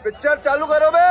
Picture चालू करो बे।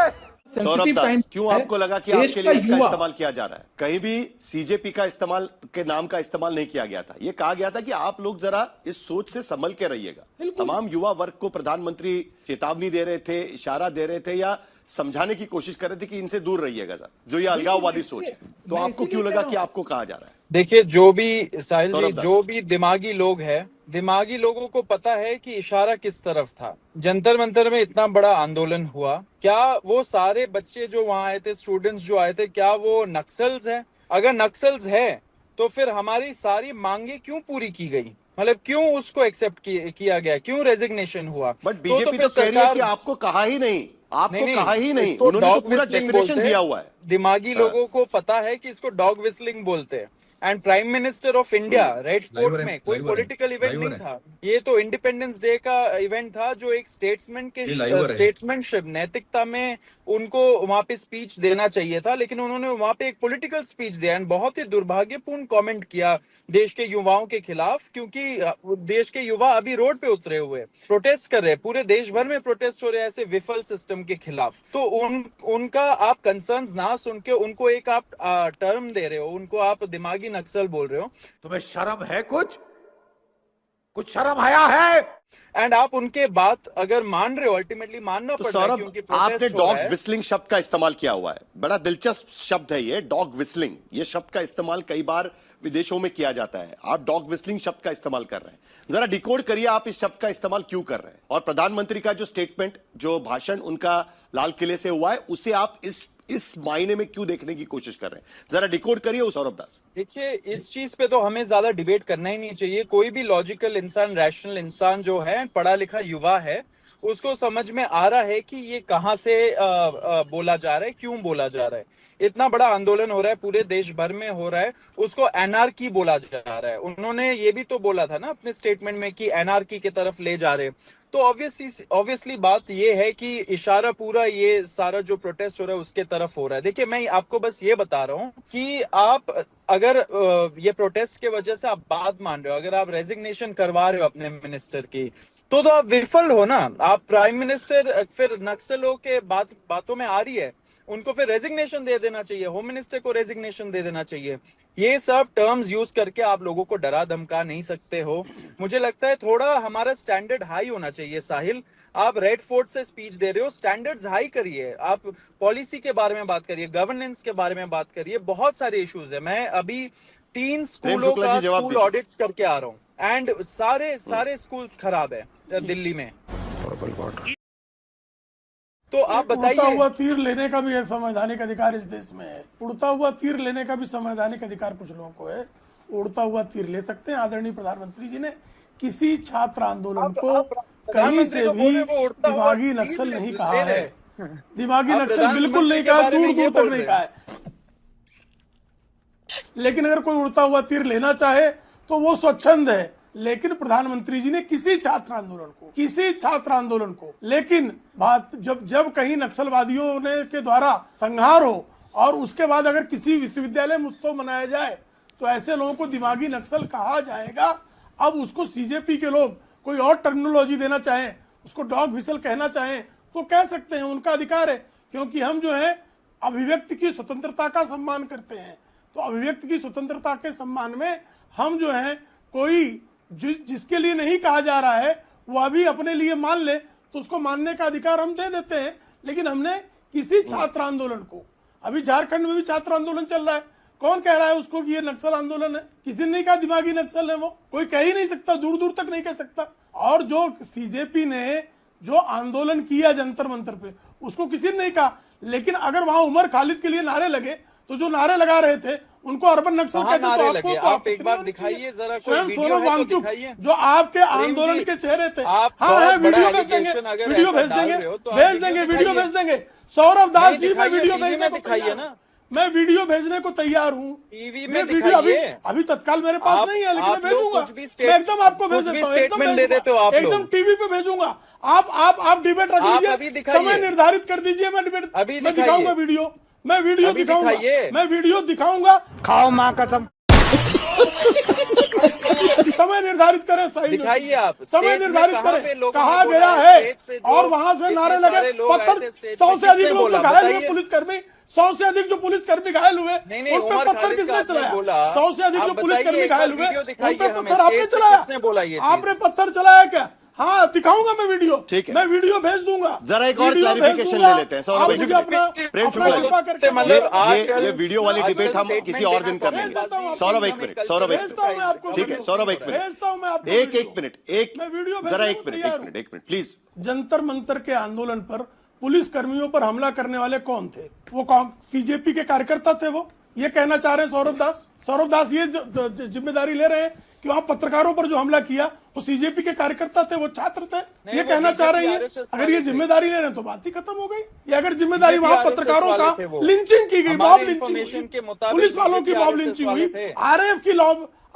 सौरभ दास, क्यों आपको लगा कि आपके लिए इसका इस्तेमाल किया जा रहा है? कहीं भी सीजेपी का इस्तेमाल के नाम का इस्तेमाल नहीं किया गया था। ये कहा गया था कि आप लोग जरा इस सोच से संभल के रहिएगा। तमाम युवा वर्ग को प्रधानमंत्री चेतावनी दे रहे थे, इशारा दे रहे थे या समझाने की कोशिश कर रहे थे कि इनसे दूर रहिएगा सर, जो ये अलगाववादी सोच है। तो आपको क्यों लगा कि आपको कहा जा रहा है? देखिए, जो भी साहिल जी, जो भी दिमागी लोग हैं, दिमागी लोगों को पता है कि इशारा किस तरफ था। जंतर मंतर में इतना बड़ा आंदोलन हुआ, क्या वो सारे बच्चे जो वहां आए थे, स्टूडेंट्स जो आए थे, क्या वो नक्सल्स हैं? अगर नक्सल्स है तो फिर हमारी सारी मांगे क्यों पूरी की गई? मतलब क्यों उसको एक्सेप्ट किया गया, क्यों रेजिग्नेशन हुआ? बट बीजेपी तो कह रही है कि आपको कहा ही नहीं, आपको कहा ही नहीं। उन्होंने तो पूरा डेफिनेशन दिया हुआ है। दिमागी लोगों को पता है कि इसको डॉग विस्लिंग बोलते हैं। And prime minister of India red fort में कोई पॉलिटिकल इवेंट नहीं था, ये तो इंडिपेंडेंस डे का इवेंट था, जो एक स्टेट्समैन के स्टेट्समैनशिप, नैतिकता में उनको वहां पे स्पीच देना चाहिए था, लेकिन उन्होंने वहां पे एक पॉलिटिकल स्पीच दिया एंड बहुत ही दुर्भाग्यपूर्ण कमेंट किया देश के युवाओं के खिलाफ, क्योंकि देश के युवा अभी रोड पे उतरे हुए प्रोटेस्ट कर रहे हैं, पूरे देश भर में प्रोटेस्ट हो रहे हैं ऐसे विफल सिस्टम के खिलाफ। तो उनका आप कंसर्न्स ना सुन के उनको एक आप टर्म दे रहे हो, उनको आप दिमागी नक्सल बोल रहे हो। तुम्हें शर्म है? कुछ शर्म आया है? एंड आप उनके बात अगर मान रहे हो, अल्टीमेटली मानना तो पड़ता है, क्योंकि आपने डॉग विस्लिंग शब्द का इस्तेमाल किया हुआ है। बड़ा दिलचस्प शब्द है ये, डॉग विस्लिंग। ये शब्द का इस्तेमाल कई बार विदेशों में किया जाता है। आप डॉग विस्लिंग शब्द का इस्तेमाल कर रहे हैं, जरा डिकोड करिए आप इस शब्द का इस्तेमाल क्यों कर रहे हैं। और प्रधानमंत्री का जो स्टेटमेंट, जो भाषण उनका लाल किले से हुआ है, उसे आप इस मायने में क्यों देखने की कोशिश कर रहे हैं, जरा डिकोड करिए सौरभ दास। देखिए, इस चीज पे तो हमें ज्यादा डिबेट करना ही नहीं चाहिए। कोई भी लॉजिकल इंसान, रैशनल इंसान जो है, पढ़ा लिखा युवा है, उसको समझ में आ रहा है कि ये कहां से बोला जा रहा है, क्यों बोला जा रहा है। इतना बड़ा आंदोलन हो रहा है, पूरे देश भर में हो रहा है, उसको एनआरकी बोला जा रहा है। उन्होंने ये भी तो बोला था ना अपने स्टेटमेंट में कि एनआरकी की तरफ ले जा रहे हैं। तो ऑब्वियसली बात ये है कि इशारा पूरा ये सारा जो प्रोटेस्ट हो रहा है उसके तरफ हो रहा है। देखिए, मैं आपको बस ये बता रहा हूँ कि आप अगर ये प्रोटेस्ट के वजह से आप बात मान रहे हो, अगर आप रेजिग्नेशन करवा रहे हो अपने मिनिस्टर की, तो आप विफल हो ना। आप प्राइम मिनिस्टर फिर नक्सलों के बातों में आ रही है, उनको फिर रेजिग्नेशन दे देना चाहिए, होम मिनिस्टर को रेजिग्नेशन दे देना चाहिए। ये सब टर्म्स यूज करके आप लोगों को डरा धमका नहीं सकते हो। मुझे लगता है थोड़ा हमारा स्टैंडर्ड हाई होना चाहिए। साहिल, आप रेड फोर्ट से स्पीच दे रहे हो, स्टैंडर्ड्स हाई करिए, आप पॉलिसी के बारे में बात करिए, गवर्नेंस के बारे में बात करिए। बहुत सारे इश्यूज है। मैं अभी 3 स्कूलों का स्कूल ऑडिट्स करके आ रहा हूँ एंड सारे स्कूल्स खराब है दिल्ली में। तो आप बताइए, उड़ता हुआ तीर लेने का भी संवैधानिक अधिकार इस देश में है। उड़ता हुआ तीर लेने का भी संवैधानिक अधिकार कुछ लोगों को है। उड़ता हुआ तीर ले सकते हैं। आदरणीय प्रधानमंत्री जी ने किसी छात्र आंदोलन को कहीं से भी दिमागी नक्सल नहीं कहा है। दिमागी नक्सल बिल्कुल नहीं कहा, दूर दूर तक नहीं कहा है। लेकिन अगर कोई उड़ता हुआ तीर लेना चाहे तो वो स्वच्छंद है। लेकिन प्रधानमंत्री जी ने किसी छात्र आंदोलन को लेकिन बात जब कहीं नक्सलवादियों ने के द्वारा संहार हो और उसके बाद अगर किसी विश्वविद्यालय में उत्सव मनाया जाए तो ऐसे लोगों को दिमागी नक्सल कहा जाएगा। अब उसको सीजेपी के लोग कोई और टर्मिनोलॉजी देना चाहें, उसको डॉग व्हिसल कहना चाहें तो कह सकते हैं, उनका अधिकार है। क्योंकि हम जो है अभिव्यक्ति की स्वतंत्रता का सम्मान करते हैं। तो अभिव्यक्ति की स्वतंत्रता के सम्मान में हम जो है कोई जिसके लिए नहीं कहा जा रहा है वो अभी अपने लिए मान ले तो उसको मानने का अधिकार हम दे देते हैं। लेकिन हमने किसी छात्र आंदोलन को, अभी झारखंड में भी छात्र आंदोलन चल रहा है, कौन कह रहा है उसको कि ये नक्सल आंदोलन है? किसी ने नहीं कहा दिमागी नक्सल है, वो कोई कह ही नहीं सकता, दूर दूर तक नहीं कह सकता। और जो सीजेपी ने जो आंदोलन किया जंतर मंतर पे, उसको किसी ने नहीं कहा। लेकिन अगर वहां उमर खालिद के लिए नारे लगे तो जो नारे लगा रहे थे उनको अर्बन नक्सल कहते हैं। तो आप एक बार दिखाइए जरा, स्वयं सोनम वांगचुक जो आपके आंदोलन के चेहरे थे। हाँ, वीडियो भेज देंगे, वीडियो भेज देंगे। सौरभ दास जी, मैं वीडियो भेजने को तैयार हूँ, मैं वीडियो भेजने को तैयार हूँ। मैं वीडियो अभी तत्काल मेरे पास नहीं है, लेकिन मैं भेजूंगा। मैं एकदम आपको भेज देता हूँ, एकदम टीवी पे भेजूंगा। आप डिबेट रख लीजिए, समय निर्धारित कर दीजिए, मैं डिबेट मैं दिखाऊंगा वीडियो, मैं वीडियो दिखाऊंगा। खाओ माँ कसम। समय निर्धारित करें, साहिल दिखाइए आप समय स्टेज में निर्धारित कहाँ पे करें, लोगों ने कहा बोला गया है, है स्टेज से जो और वहां से इतने नारे सारे लगे। लोग आए पत्थर थे स्टेज 100 पे, से अधिक किसने लोग जो बोला? घायल हुए, बताइए। पुलिसकर्मी 100 से अधिक जो पुलिसकर्मी घायल हुए, नहीं, उन उमर पे पत्थर खालिद किसने का आपने चलाया? बोला। 100 से अधिक आप जो बताइए, पुलिसकर्मी एक बार घायल हुए, वीडियो उन दिखाइए पे हमें, पत्थर आपने स्टेज से चलाया। किसने बोला ये चीज? आपने पत्थर चलाया क्या? हाँ, दिखाऊंगा मैं वीडियो, ठीक है। मैं वीडियो भेज दूंगा। जरा एक और वीडियो भेज क्लैरिफिकेशन दूंगा। ले लेते हैं। सौरभ आप भाई, मुझे अपना प्रेम अपना शुक्ला कृपा जी, करके मतलब ये वीडियो वाली आजकल डिबेट हम statement किसी और दिन कर देना लेंगे। भेजता हूं सौरभ आपको, एक मिनट, सौरभ एक भेजता हूं मैं आपको, ठीक है, सौरभ एक मिनट, भेजता हूं मैं आपको एक वीडियो। मिनट, मैं वीडियो भेजने जरा को एक तैयार हूं। Minute please. जंतर मंतर के आंदोलन पर पुलिस कर्मियों पर हमला करने वाले कौन थे? वो सीजेपी के कार्यकर्ता थे। वो ये कहना चाह रहे हैं सौरभ दास ये जिम्मेदारी ले रहे हैं कि वहां पत्रकारों पर जो हमला किया वो सीजेपी के कार्यकर्ता थे, वो छात्र थे, ये वो कहना चाह रही है। RSS अगर ये वाले थे। जिम्मेदारी ले रहे हैं तो बात ही खत्म हो गई। ये अगर जिम्मेदारी BJP वहां RSS पत्रकारों वाले का थे वो। लिंचिंग की गई, हमारे मॉब लिंचिंग information हुई, के मुताबिक पुलिस वालों की BJP मॉब RSS लिंचिंग वाले हुई, थे।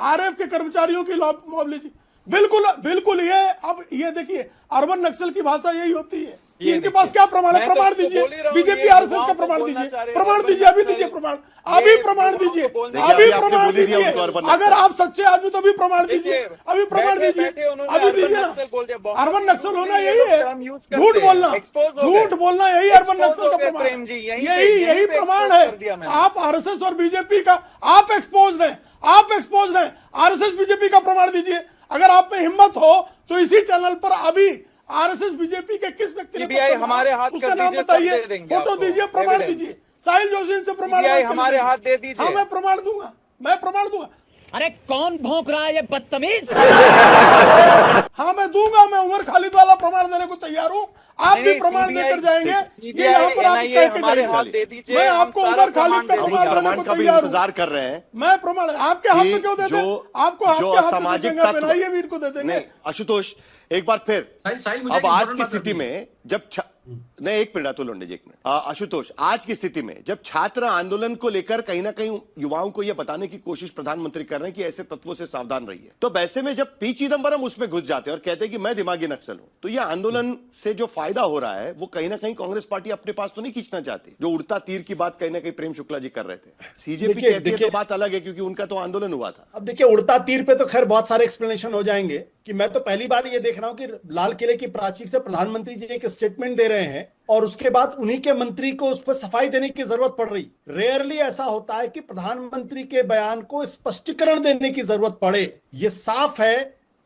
आरएफ के कर्मचारियों की मॉब लिंचिंग, बिल्कुल ये अब ये देखिए, अर्बन नक्सल की भाषा यही होती है। ये इनके पास क्या प्रमाण है? मैं तो प्रमाण आपको दीजिए, बोल ही रहा हूं, बीजेपी ये आरएसएस युवाओं का को प्रमाण बोलना दीजिए, चाह रहे हैं, प्रमाण अर्बन दीजिए, अभी नक्सल। दीजिए प्रमाण, ये अभी प्रमाण युवाओं को दीजिए, बोलना चाहिए। अभी देखिए, अभी प्रमाण आपने बोल दिया दीजिए। उनको अर्बन अगर नक्सल। आप सच्चे आदमी तो अभी प्रमाण दीजिए, देखिए, अभी प्रमाण बैठे- दीजिए, बैठे उन्होंने अभी अर्बन दीजिए नक्सल बोल दिया। ना। बहुत अर्बन ही नक्सल झूठी होना ये यही लोग है, term use करते झूठ हैं। बोलना, Expose हो झूठ गए। बोलना यही अर्बन Expose नक्सल हो का गए, प्रमाण प्रेम जी, है। यहीं यही पे प्रमाण expose कर दिया है। मैंने। आप आरएसएस और बीजेपी का आप एक्सपोज हैं, आरएसएस बीजेपी का प्रमाण दीजिए। अगर आप में हिम्मत हो तो इसी चैनल पर अभी आरएसएस बीजेपी के किस व्यक्ति ने सीबीआई पत्र हमारे मांगा, हाथ उसका कर नाम दीजिए, सब बताइए, दे देंगे फोटो आपको, दीजिए, प्रमाण evidence। दीजिए। साहिल जोशी इनसे प्रमाण सीबीआई मांग के हमारे लीजिए। हाथ दे दीजिए। हाँ, मैं प्रमाण दूंगा, मैं प्रमाण दूंगा। अरे कौन भौंक रहा है ये बदतमीज? हाँ, मैं दूंगा, मैं उमर खालिद वाला प्रमाण देने को तैयार हूँ। आप भी प्रमाण देकर जाएंगे, ये यहाँ पर आप कह के हमारे हाथ जाइए। दे दीजिए, मैं हम आपको सारा उमर खालिद का प्रमाण दे हम देंगे। प्रमाण देने प्रमाण को का भी तैयार हूँ। इंतजार कर रहे हैं मैं प्रमाण आपके हाथ में क्यों दे दें? आपको जो आपके हाथ में असामाजिक दे देंगे, तत्व, बनाइए वीर को दे देंगे। नहीं आशुतोष, एक बार फिर साहिल, मुझे अब एक आज important की बात स्थिति रखनी में जब नहीं, एक मिनट अतुल लोंढे जी, एक मिनट। आशुतोष, आज की स्थिति में जब छात्र आंदोलन को लेकर कहीं ना कहीं युवाओं को यह बताने की कोशिश प्रधानमंत्री कर रहे हैं कि ऐसे तत्वों से सावधान रहिए, तो वैसे में जब पी चिदंबरम उसमें घुस जाते हैं और कहते हैं कि मैं दिमागी नक्सल हूं, तो यह आंदोलन से जो फायदा हो रहा है वो कहीं ना कहीं कांग्रेस पार्टी अपने पास तो नहीं खींचना चाहती। जो उड़ता तीर की बात कहीं ना कहीं प्रेम शुक्ला जी कर रहे थे, सीजेपी कहती है तो बात अलग है, क्योंकि उनका तो आंदोलन हुआ था। अब देखिए, उड़ता तीर पे तो खैर बहुत सारे एक्सप्लेनेशन हो जाएंगे कि मैं तो पहली बार ये देख रहा हूं कि लाल किले की प्राचीर से प्रधानमंत्री जी एक स्टेटमेंट दे रहे हैं और उसके बाद उन्हीं के मंत्री को उस पर सफाई देने की जरूरत पड़ रही। रेयरली ऐसा होता है कि प्रधानमंत्री के बयान को स्पष्टीकरण देने की जरूरत पड़े। ये साफ है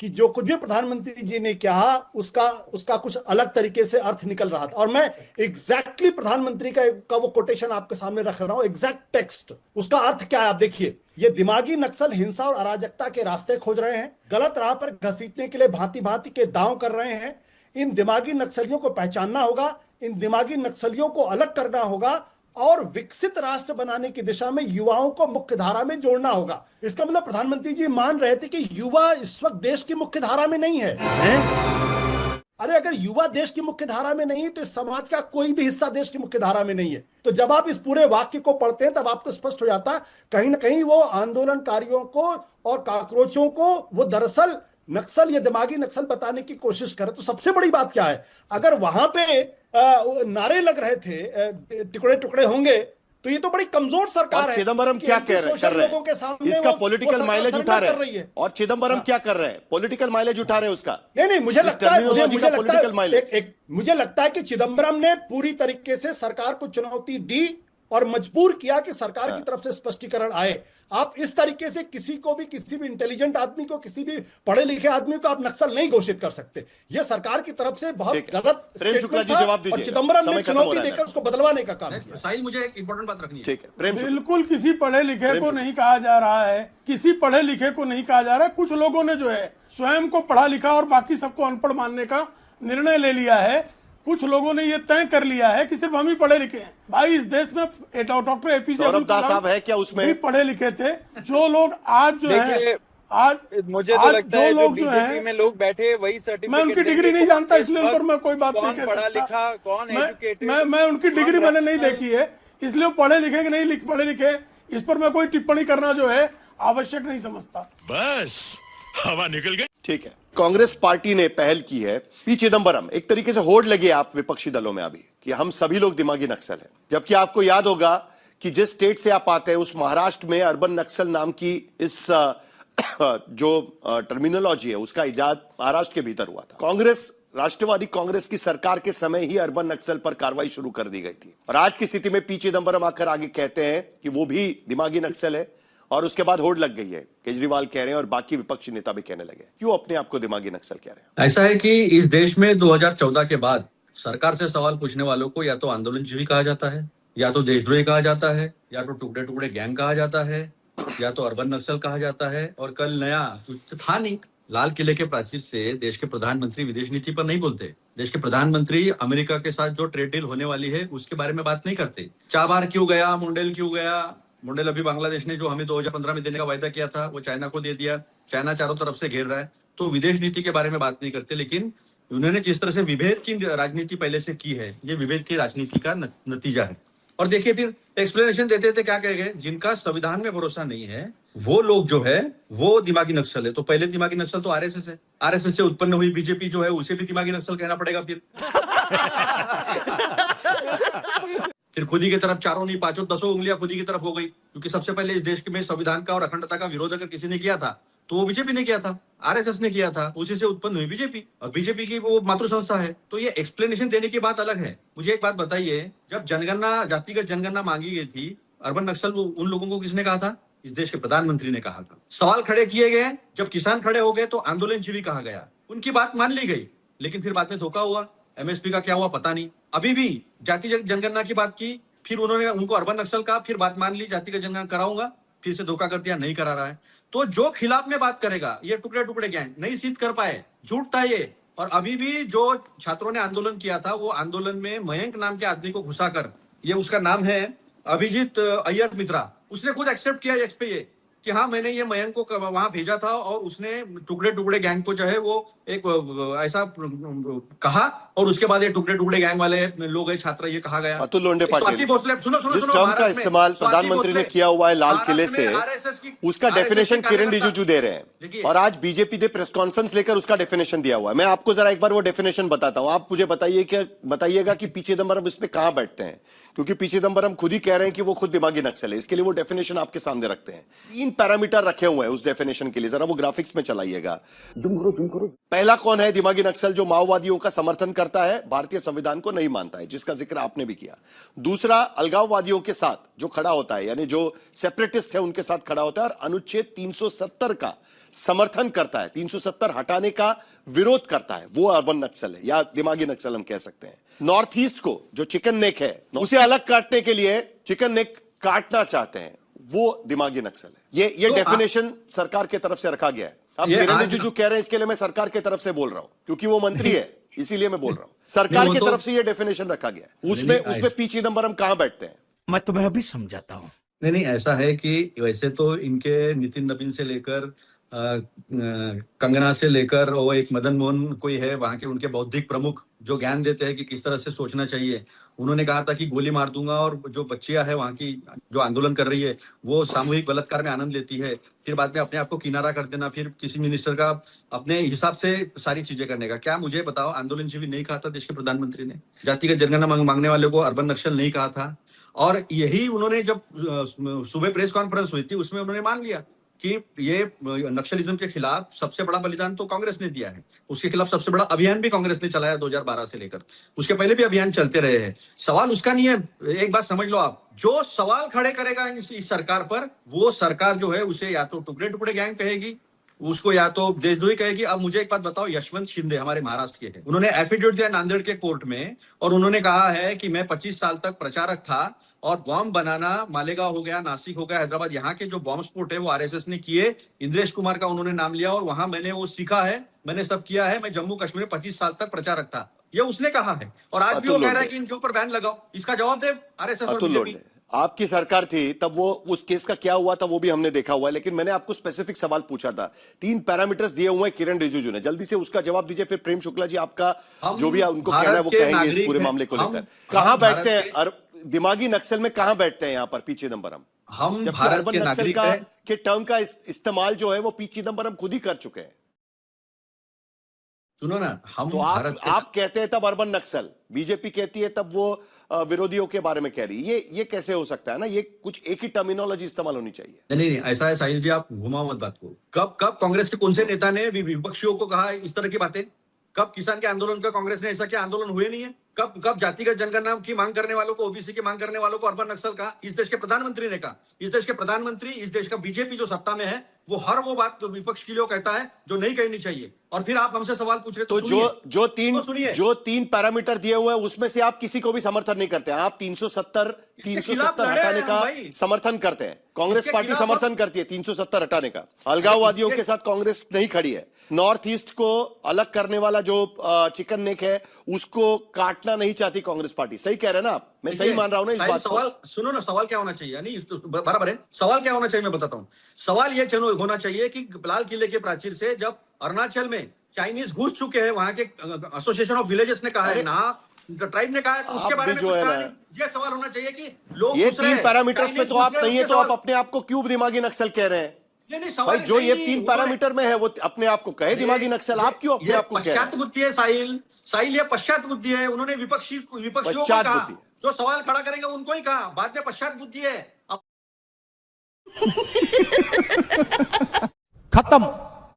कि जो कुछ भी प्रधानमंत्री जी ने कहा उसका कुछ अलग तरीके से अर्थ निकल रहा था। और मैं एग्जैक्टली प्रधानमंत्री का वो कोटेशन आपके सामने रख रहा हूं, एग्जैक्ट टेक्स्ट। उसका अर्थ क्या है आप देखिए, ये दिमागी नक्सल हिंसा और अराजकता के रास्ते खोज रहे हैं, गलत राह पर घसीटने के लिए भांति भांति के दांव कर रहे हैं। इन दिमागी नक्सलियों को पहचानना होगा, इन दिमागी नक्सलियों को अलग करना होगा और विकसित राष्ट्र बनाने की दिशा में युवाओं को मुख्य धारा में जोड़ना होगा। इसका मतलब प्रधानमंत्री जी मान रहे थे कि युवा इस वक्त देश की मुख्य धारा में नहीं है। अरे अगर युवा देश की मुख्य धारा में नहीं है तो समाज का कोई भी हिस्सा देश की मुख्य धारा में नहीं है। तो जब आप इस पूरे वाक्य को पढ़ते हैं तब आपको स्पष्ट हो जाता है कहीं ना कहीं वो आंदोलनकारियों को और काकरोचों को वो दरअसल नक्सल या दिमागी नक्सल बताने की कोशिश करे। तो सबसे बड़ी बात क्या है, अगर वहां पे नारे लग रहे थे टुकड़े टुकड़े होंगे, तो ये तो बड़ी कमजोर सरकार है। चिदंबरम क्या कर रहे हैं, इसका पॉलिटिकल माइलेज उठा रहे हैं। और चिदंबरम क्या कर रहे हैं, पॉलिटिकल माइलेज उठा रहे हैं उसका। नहीं, मुझे लगता है मुझे लगता है कि चिदंबरम ने पूरी तरीके से सरकार को चुनौती दी और मजबूर किया कि सरकार की तरफ से स्पष्टीकरण आए। आप इस तरीके से किसी को भी, किसी भी इंटेलिजेंट आदमी को, किसी भी पढ़े लिखे आदमी को आप नक्सल नहीं घोषित कर सकते। यह सरकार की तरफ से बहुत गलत प्रेम शुक्ला जी जवाब दीजिए। और चिदंबरम ने चुनौती देकर उसको बदलवाने का काम किया। साहिल, मुझे एक इंपॉर्टेंट बात रखनी है। ठीक है, प्रेम शुक्ला। बिल्कुल किसी पढ़े लिखे को नहीं कहा जा रहा है, किसी पढ़े लिखे को नहीं कहा जा रहा है। कुछ लोगों ने जो है स्वयं को पढ़ा लिखा और बाकी सबको अनपढ़ मानने का निर्णय ले लिया है। कुछ लोगों ने ये तय कर लिया है कि सिर्फ हम ही पढ़े लिखे हैं। भाई, इस देश में डॉक्टर एपीजे अब्दुल कलाम है क्या उसमें भी पढ़े लिखे थे। जो लोग आज जो है, आज मुझे तो लगता है जो बीजेपी में लोग बैठे वही सर्टिफिकेट, मैं उनकी डिग्री नहीं जानता, इसलिए उन पर मैं कोई बात नहीं कर सकता। पढ़ा लिखा, कौन एजुकेटेड, मैं उनकी डिग्री मैंने नहीं देखी है, इसलिए वो पढ़े लिखे कि नहीं पढ़े लिखे इस पर मैं कोई टिप्पणी करना जो है आवश्यक नहीं समझता। बस हवा निकल गई। ठीक है, कांग्रेस पार्टी ने पहल की है। पी चिदंबरम, एक तरीके से होड़ लगे आप विपक्षी दलों में अभी कि हम सभी लोग दिमागी नक्सल हैं, जबकि आपको याद होगा कि जिस स्टेट से आप आते हैं उस महाराष्ट्र में अर्बन नक्सल नाम की इस जो टर्मिनोलॉजी है उसका इजाद महाराष्ट्र के भीतर हुआ था। कांग्रेस, राष्ट्रवादी कांग्रेस की सरकार के समय ही अर्बन नक्सल पर कार्रवाई शुरू कर दी गई थी और आज की स्थिति में पी चिदंबरम आकर आगे कहते हैं कि वो भी दिमागी नक्सल है और उसके बाद होड़ लग गई है। केजरीवाल कह रहे हैं और बाकी विपक्षी नेता भी कहने लगे। क्यों अपने आप को दिमागी नक्सल कह रहे हैं? ऐसा है कि इस देश में 2014 के बाद सरकार से सवाल पूछने वालों को या तो आंदोलनजीवी कहा जाता है, या तो देशद्रोही कहा जाता है, या तो टुकड़े टुकड़े गैंग कहा जाता है, या तो अर्बन नक्सल कहा जाता है। और कल नया कुछ था नहीं, लाल किले के प्राचीर से देश के प्रधानमंत्री विदेश नीति पर नहीं बोलते। देश के प्रधानमंत्री अमेरिका के साथ जो ट्रेड डील होने वाली है उसके बारे में बात नहीं करते। चाबार क्यों गया, मुंडेल क्यों गया? मुंडेल अभी बांग्लादेश ने जो हमें 2015 में देने का वायदा किया था वो चाइना को दे दिया। चाइना चारों तरफ से घेर रहा है, तो विदेश नीति के बारे में बात नहीं करते। लेकिन उन्होंने जिस तरह से विभेद की राजनीति पहले से की है, ये विभेद की राजनीति का नतीजा है। और देखिए फिर एक्सप्लेनेशन देते थे, क्या कह गए, जिनका संविधान में भरोसा नहीं है वो लोग जो है वो दिमागी नक्सल है। तो पहले दिमागी नक्सल तो आरएसएस है, आरएसएस से उत्पन्न हुई बीजेपी जो है उसे भी दिमागी नक्सल कहना पड़ेगा। फिर खुद ही की तरफ चारों नहीं पांचों 10 उंगलियां खुद ही की तरफ हो गई, क्योंकि सबसे पहले इस देश में संविधान का और अखंडता का विरोध अगर किसी ने किया था तो वो बीजेपी ने किया था, आरएसएस ने किया था, उसी से उत्पन्न हुई बीजेपी, और बीजेपी की वो मातृ संस्था है। तो ये एक्सप्लेनेशन देने की बात अलग है। मुझे एक बात बताइए, जब जनगणना, जातिगत जनगणना मांगी गई थी, अर्बन नक्सल उन लोगों को किसने कहा था? इस देश के प्रधानमंत्री ने कहा था। सवाल खड़े किए गए, जब किसान खड़े हो गए तो आंदोलनजीवी कहा गया, उनकी बात मान ली गई, लेकिन फिर बाद में धोखा हुआ। एमएसपी का क्या हुआ पता नहीं। अभी भी जातिगत जनगणना की बात की, फिर उन्होंने उनको अर्बन नक्सल कहा, फिर बात मान ली, जातिगत जनगणना कराऊंगा, फिर से धोखा कर दिया, नहीं करा रहा है। तो जो खिलाफ में बात करेगा, ये टुकड़े टुकड़े गैंग नहीं सिद्ध कर पाए, झूठ था ये। और अभी भी जो छात्रों ने आंदोलन किया था, वो आंदोलन में मयंक नाम के आदमी को घुसाकर, ये उसका नाम है अभिजीत अय्यर मित्रा, उसने खुद एक्सेप्ट किया एक्स पे ये कि हाँ मैंने ये मयंक को वहां भेजा था और उसने टुकड़े टुकड़े गैंग को जो है वो एक ऐसा कहा, और उसके बाद ये टुकड़े टुकड़े गैंग वाले लोग, छात्र, ये कहा गया। अतुल लोंढे पाटिल, सुनो जिस टर्म का इस्तेमाल प्रधानमंत्री ने किया हुआ है लाल किले से, उसका डेफिनेशन किरण रिजिजू दे रहे हैं, और आज बीजेपी ने प्रेस कॉन्फ्रेंस लेकर उसका डेफिनेशन दिया हुआ है। मैं आपको जरा एक बार वो डेफिनेशन बताता हूं, आप मुझे बताइएगा कि पी चिदंबरम इस पे कहां बैठते हैं, क्योंकि पी चिदंबरम खुद ही कह रहे हैं कि वो खुद दिमागी नक्सल है। इसके लिए वो डेफिनेशन आपके सामने रखते हैं। 3 पैरामीटर रखे हुए हैं उस डेफिनेशन के लिए, जरा वो ग्राफिक्स में चलाइएगा। जूम करो। पहला कौन है दिमागी नक्सल? जो माओवादियों का समर्थन करता है, भारतीय संविधान को नहीं मानता है, जिसका जिक्र आपने भी किया। दूसरा, अलगाववादियों के साथ जो खड़ा होता है, यानी जो सेपरेटिस्ट है उनके साथ खड़ा होता है और अनुच्छेद 370 का समर्थन करता है, 370 हटाने का विरोध करता है, वो अर्बन नक्सल है या दिमागी नक्सल हम कह सकते हैं। नॉर्थ ईस्ट को जो चिकन नेक है उसे अलग काटने के लिए चिकन नेक काटना चाहते हैं, वो दिमागी नक्सल है। ये डेफिनेशन सरकार की तरफ से रखा गया है। अब किरण रिजिजू कह रहे हैं, इसके लिए मैं सरकार की तरफ से बोल रहा हूं क्योंकि वो मंत्री है, इसीलिए मैं बोल रहा हूं। सरकार की तरफ से ये डेफिनेशन रखा गया है। उसमें पी चिदंबरम कहां बैठते हैं? मैं तुम्हें अभी समझाता हूं। नहीं, ऐसा है कि वैसे तो इनके नितिन नबीन से लेकर कंगना से लेकर वो एक मदन मोहन कोई है वहां के, उनके बौद्धिक प्रमुख जो ज्ञान देते हैं कि किस तरह से सोचना चाहिए। उन्होंने कहा था कि गोली मार दूंगा, और जो बच्चियां है वहां की जो आंदोलन कर रही है वो सामूहिक बलात्कार में आनंद लेती है, फिर बाद में अपने आप को किनारा कर देना, फिर किसी मिनिस्टर का अपने हिसाब से सारी चीजें करने का। क्या मुझे बताओ, आंदोलनजीवी नहीं कहा था देश के प्रधानमंत्री ने? जातिगत जनगणना मांगने वाले को अर्बन नक्सल नहीं कहा था। और यही उन्होंने जब सुबह प्रेस कॉन्फ्रेंस हुई थी उसमें उन्होंने मान लिया कि ये नक्सलिज्म के खिलाफ सबसे बड़ा बलिदान तो कांग्रेस ने दिया है, उसके खिलाफ सबसे बड़ा अभियान भी कांग्रेस ने चलाया 2012 से लेकर, उसके पहले भी अभियान चलते रहे हैं। सवाल उसका नहीं है। एक बात समझ लो आप, जो सवाल खड़े करेगा इस सरकार पर, वो सरकार जो है उसे या तो टुकड़े टुकड़े गैंग कहेगी, उसको या तो देशद्रोही कहेगी। अब मुझे एक बात बताओ, यशवंत शिंदे हमारे महाराष्ट्र के हैं, उन्होंने एफिडेविट दिया नांदेड़ के कोर्ट में और उन्होंने कहा है कि मैं 25 साल तक प्रचारक था और बॉम्ब बनाना, मालेगांव हो गया, नासिक हो गया, हैदराबाद, यहाँ के जो बॉम्ब स्फोट है वो आरएसएस ने किए। इंद्रेश कुमार का उन्होंने नाम लिया और वहां मैंने वो सीखा है, मैंने सब किया है, मैं जम्मू कश्मीर में 25 साल तक प्रचारक था, ये उसने कहा है। और आज भी वो कह रहा है कि इनके ऊपर बैन लगाओ। इसका जवाब दे आरएसएस और बीजेपी। आपकी सरकार थी तब, वो उस केस का क्या हुआ था वो भी हमने देखा हुआ है, लेकिन मैंने आपको स्पेसिफिक सवाल पूछा था। 3 पैरामीटर्स दिए हुए हैं किरण रिजिजू ने, जल्दी से उसका जवाब दीजिए। फिर प्रेम शुक्ला जी आपका जो भी उनको कहना है वो कहेंगे इस पूरे मामले को लेकर। कहां बैठते हैं दिमागी नक्सल में, कहां बैठते हैं यहाँ पर पी चिदंबरम? हम भारत के नागरिक के टर्म का इस्तेमाल जो है वो पी चिदंबरम खुद ही कर चुके हैं। सुनो ना, हम तो आप कहते हैं तब अर्बन नक्सल, बीजेपी कहती है तब वो विरोधियों के बारे में कह रही है। ये कैसे हो सकता है ना, ये कुछ एक ही टर्मिनोलॉजी इस्तेमाल होनी चाहिए। नहीं, ऐसा है साहिल जी, आप घुमाओ मत बात को। कब कांग्रेस के कौन से नेता ने विपक्षियों को कहा इस तरह की बातें? कब किसान के आंदोलन का कांग्रेस ने ऐसा किया? आंदोलन हुए नहीं है। कब जातिगत जनगणना की मांग करने वालों को, ओबीसी की मांग करने वालों को अर्बन नक्सल कहा? इस देश के प्रधानमंत्री ने कहा। इस देश के प्रधानमंत्री, इस देश का बीजेपी जो सत्ता में है, वो हर वो बात विपक्ष के लिए कहता है जो नहीं कहनी चाहिए। और फिर आप हमसे सवाल पूछ रहे तो जो तीन पैरामीटर दिए हुए हैं उसमें से आप किसी को भी समर्थन नहीं करते हैं। आप 370 हटाने का समर्थन करते हैं। कांग्रेस पार्टी समर्थन करती है 370 हटाने का। अलगाववादियों के साथ कांग्रेस नहीं खड़ी है। नॉर्थ ईस्ट को अलग करने वाला जो चिकन नेक है उसको काटना नहीं चाहती कांग्रेस पार्टी। सही कह रहे हैं ना आप? मैं सही मान रहा हूं ना इस बात सवाल सुनो ना, सवाल क्या होना चाहिए? यानी बराबर है। सवाल क्या होना चाहिए मैं बताता हूं। सवाल यह होना चाहिए कि लाल किले के प्राचीर से जब अरुणाचल में चाइनीज घुस चुके हैं, वहां के एसोसिएशन ऑफ विलेजेस ने कहा है ना, ट्राइब ने कहा है, तो उसके बारे में कुछ कहा नहीं। ये सवाल होना चाहिए कि लोग ये 3 पैरामीटर्स में तो आप नहीं है, तो आप अपने आप को क्यों दिमागी नक्सल कह रहे हैं? भाई जो ये 3 पैरामीटर में है वो अपने आप को कहे दिमागी नक्सल। आप क्यों अपने आप को कह रहे हैं? पश्चात बुद्धि है साहिल, ये पश्चात बुद्धि है। उन्होंने विपक्षियों को कहा, जो सवाल खड़ा करेंगे उनको ही कहा, बाद में पश्चात बुद्धि है।